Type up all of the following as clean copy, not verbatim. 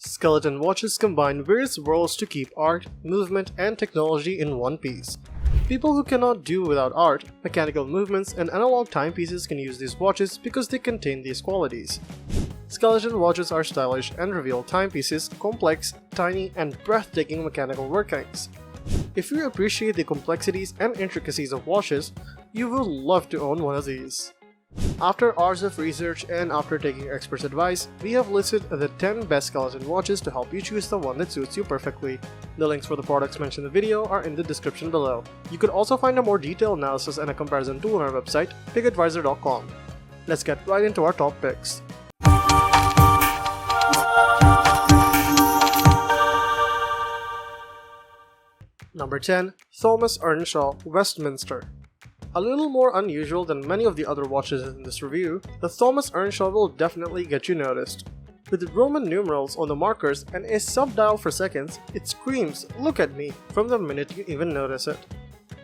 Skeleton watches combine various worlds to keep art, movement, and technology in one piece. People who cannot do without art, mechanical movements, and analog timepieces can use these watches because they contain these qualities. Skeleton watches are stylish and reveal timepieces, complex, tiny, and breathtaking mechanical workings. If you appreciate the complexities and intricacies of watches, you will love to own one of these. After hours of research and after taking experts' advice, we have listed the 10 best skeleton watches to help you choose the one that suits you perfectly. The links for the products mentioned in the video are in the description below. You could also find a more detailed analysis and a comparison tool on our website, pigadvisor.com. Let's get right into our top picks. Number 10. Thomas Earnshaw Westminster. A little more unusual than many of the other watches in this review, the Thomas Earnshaw will definitely get you noticed. With Roman numerals on the markers and a sub-dial for seconds, it screams, "Look at me," from the minute you even notice it.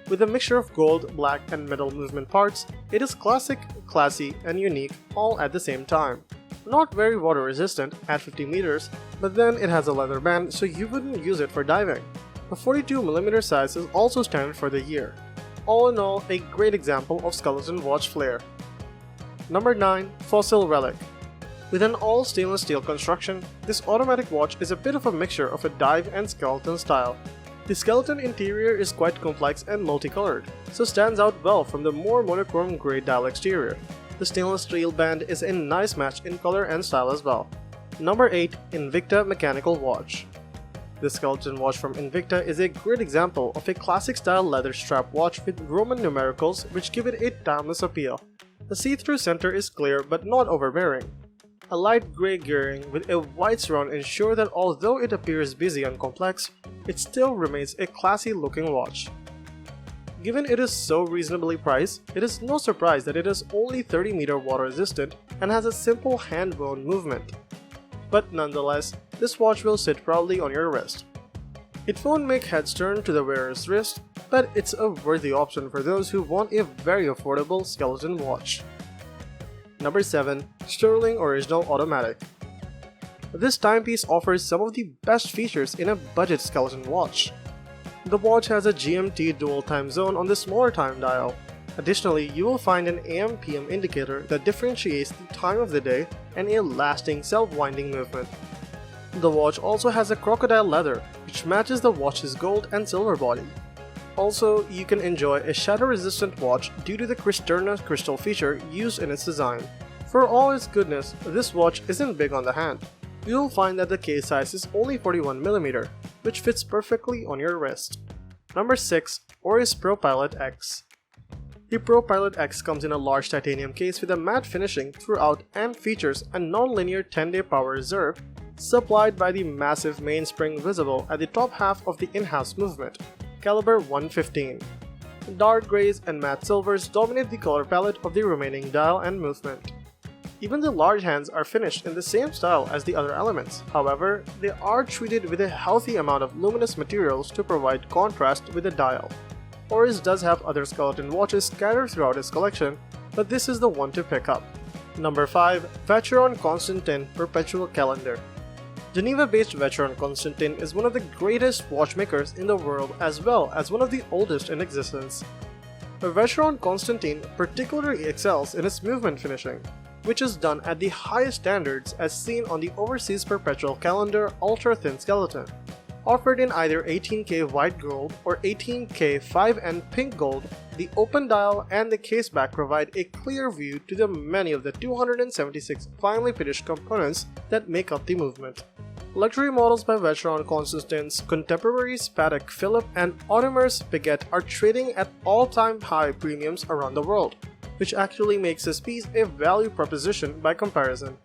With a mixture of gold, black, and metal movement parts, it is classic, classy, and unique all at the same time. Not very water resistant at 50 meters, but then it has a leather band so you wouldn't use it for diving. The 42mm size is also standard for the year. All in all, a great example of skeleton watch flair. Number 9. Fossil Relic. With an all stainless steel construction, this automatic watch is a bit of a mixture of a dive and skeleton style. The skeleton interior is quite complex and multicolored, so stands out well from the more monochrome grey dial exterior. The stainless steel band is a nice match in color and style as well. Number 8. Invicta Mechanical Watch. The skeleton watch from Invicta is a great example of a classic style leather strap watch with Roman numericals which give it a timeless appeal. The see-through center is clear but not overbearing. A light grey gearing with a white surround ensure that although it appears busy and complex, it still remains a classy looking watch. Given it is so reasonably priced, it is no surprise that it is only 30-meter water resistant and has a simple hand-wound movement. But nonetheless, this watch will sit proudly on your wrist. It won't make heads turn to the wearer's wrist, but it's a worthy option for those who want a very affordable skeleton watch. Number 7. Stührling Original Automatic. This timepiece offers some of the best features in a budget skeleton watch. The watch has a GMT dual time zone on the smaller time dial. Additionally, you will find an AM/PM indicator that differentiates the time of the day and a lasting self-winding movement. The watch also has a crocodile leather, which matches the watch's gold and silver body. Also, you can enjoy a shatter-resistant watch due to the Cristerna crystal feature used in its design. For all its goodness, this watch isn't big on the hand. You'll find that the case size is only 41mm, which fits perfectly on your wrist. Number 6. ORIS ProPilot X. The ProPilot X comes in a large titanium case with a matte finishing throughout and features a non-linear 10-day power reserve supplied by the massive mainspring visible at the top half of the in-house movement, caliber 115. Dark grays and matte silvers dominate the color palette of the remaining dial and movement. Even the large hands are finished in the same style as the other elements, however, they are treated with a healthy amount of luminous materials to provide contrast with the dial. ORIS does have other skeleton watches scattered throughout its collection, but this is the one to pick up. Number 5. Vacheron Constantin Perpetual Calendar. Geneva-based Vacheron Constantin is one of the greatest watchmakers in the world as well as one of the oldest in existence. The Vacheron Constantin particularly excels in its movement finishing, which is done at the highest standards as seen on the overseas Perpetual Calendar ultra-thin skeleton. Offered in either 18K white gold or 18K 5N pink gold, the open dial and the case back provide a clear view to the many of the 276 finely finished components that make up the movement. Luxury models by Vacheron Constantin's contemporaries Patek Philippe and Audemars Piguet are trading at all-time high premiums around the world, which actually makes this piece a value proposition by comparison.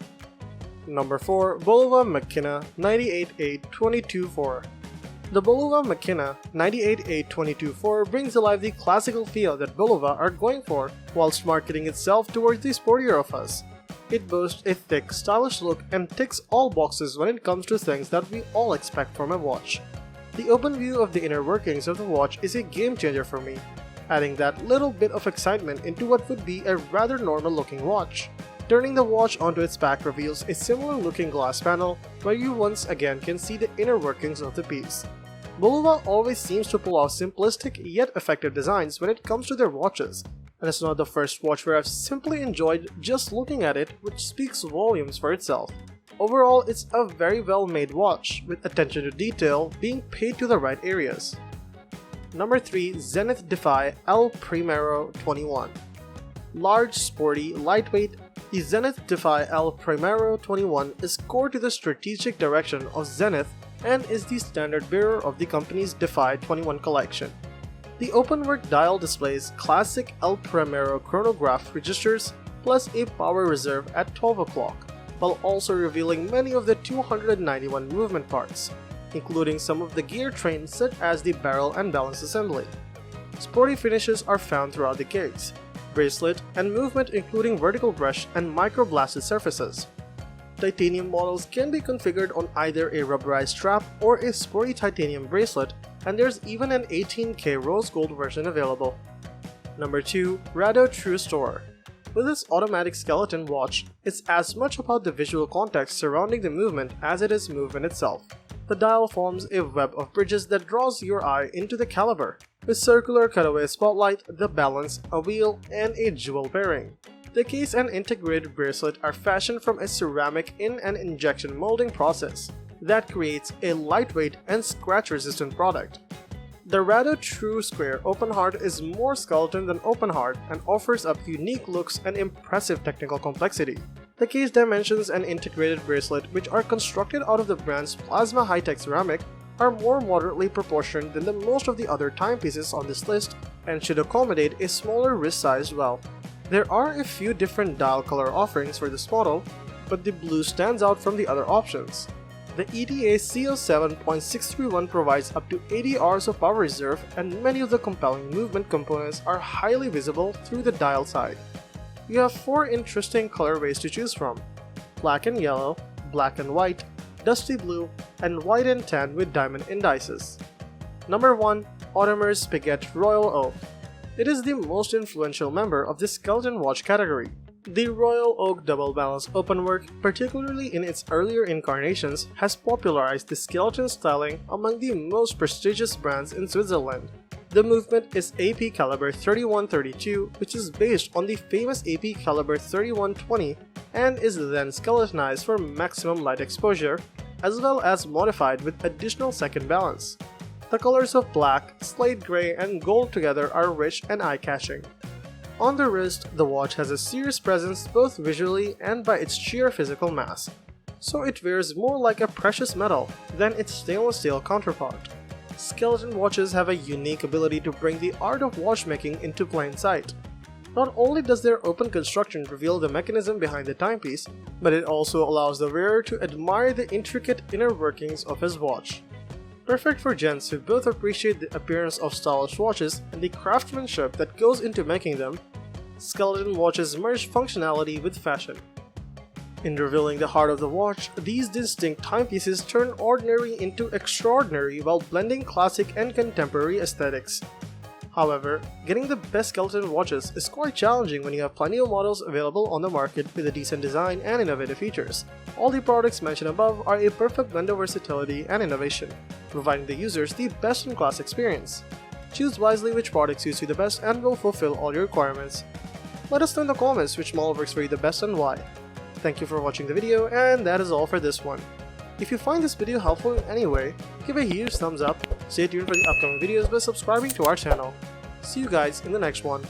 Number 4. Bulova Maquina 988-224. The Bulova Maquina 988-224 brings alive the classical feel that Bulova are going for whilst marketing itself towards the sportier of us. It boasts a thick, stylish look and ticks all boxes when it comes to things that we all expect from a watch. The open view of the inner workings of the watch is a game changer for me, adding that little bit of excitement into what would be a rather normal looking watch. Turning the watch onto its back reveals a similar looking glass panel where you once again can see the inner workings of the piece. Bulova always seems to pull off simplistic yet effective designs when it comes to their watches, and it's not the first watch where I've simply enjoyed just looking at it, which speaks volumes for itself. Overall, it's a very well made watch, with attention to detail being paid to the right areas. Number 3. Zenith Defy El Primero 21. Large, sporty, lightweight, the Zenith Defy El Primero 21 is core to the strategic direction of Zenith and is the standard bearer of the company's Defy 21 collection. The openwork dial displays classic El Primero chronograph registers plus a power reserve at 12 o'clock, while also revealing many of the 291 movement parts, including some of the gear trains such as the barrel and balance assembly. Sporty finishes are found throughout the case, bracelet, and movement including vertical brush and micro-blasted surfaces. Titanium models can be configured on either a rubberized strap or a sporty titanium bracelet, and there's even an 18K rose gold version available. Number 2. Rado True Store. With its automatic skeleton watch, it's as much about the visual context surrounding the movement as it is movement itself. The dial forms a web of bridges that draws your eye into the caliber, with circular cutaway spotlight, the balance, a wheel, and a jewel bearing. The case and integrated bracelet are fashioned from a ceramic in and injection molding process that creates a lightweight and scratch-resistant product. The Rado True Square Open Heart is more skeleton than open heart and offers up unique looks and impressive technical complexity. The case dimensions and integrated bracelet, which are constructed out of the brand's plasma high-tech ceramic, are more moderately proportioned than the most of the other timepieces on this list and should accommodate a smaller wrist size well. There are a few different dial color offerings for this model, but the blue stands out from the other options. The ETA CO7.631 provides up to 80 hours of power reserve, and many of the compelling movement components are highly visible through the dial side. You have 4 interesting colorways to choose from: black and yellow, black and white, dusty blue, and white and tan with diamond indices. Number 1. Audemars Piguet Royal Oak. It is the most influential member of the skeleton watch category. The Royal Oak double balance openwork, particularly in its earlier incarnations, has popularized the skeleton styling among the most prestigious brands in Switzerland. The movement is AP caliber 3132, which is based on the famous AP caliber 3120 and is then skeletonized for maximum light exposure, as well as modified with additional second balance. The colors of black, slate gray, and gold together are rich and eye-catching. On the wrist, the watch has a serious presence both visually and by its sheer physical mass, so it wears more like a precious metal than its stainless steel counterpart. Skeleton watches have a unique ability to bring the art of watchmaking into plain sight. Not only does their open construction reveal the mechanism behind the timepiece, but it also allows the wearer to admire the intricate inner workings of his watch. Perfect for gents who both appreciate the appearance of stylish watches and the craftsmanship that goes into making them, skeleton watches merge functionality with fashion. In revealing the heart of the watch, these distinct timepieces turn ordinary into extraordinary while blending classic and contemporary aesthetics. However, getting the best skeleton watches is quite challenging when you have plenty of models available on the market with a decent design and innovative features. All the products mentioned above are a perfect blend of versatility and innovation, providing the users the best-in-class experience. Choose wisely which product suits you the best and will fulfill all your requirements. Let us know in the comments which model works for you the best and why. Thank you for watching the video, and that is all for this one. If you find this video helpful in any way, give a huge thumbs up, stay tuned for the upcoming videos by subscribing to our channel. See you guys in the next one.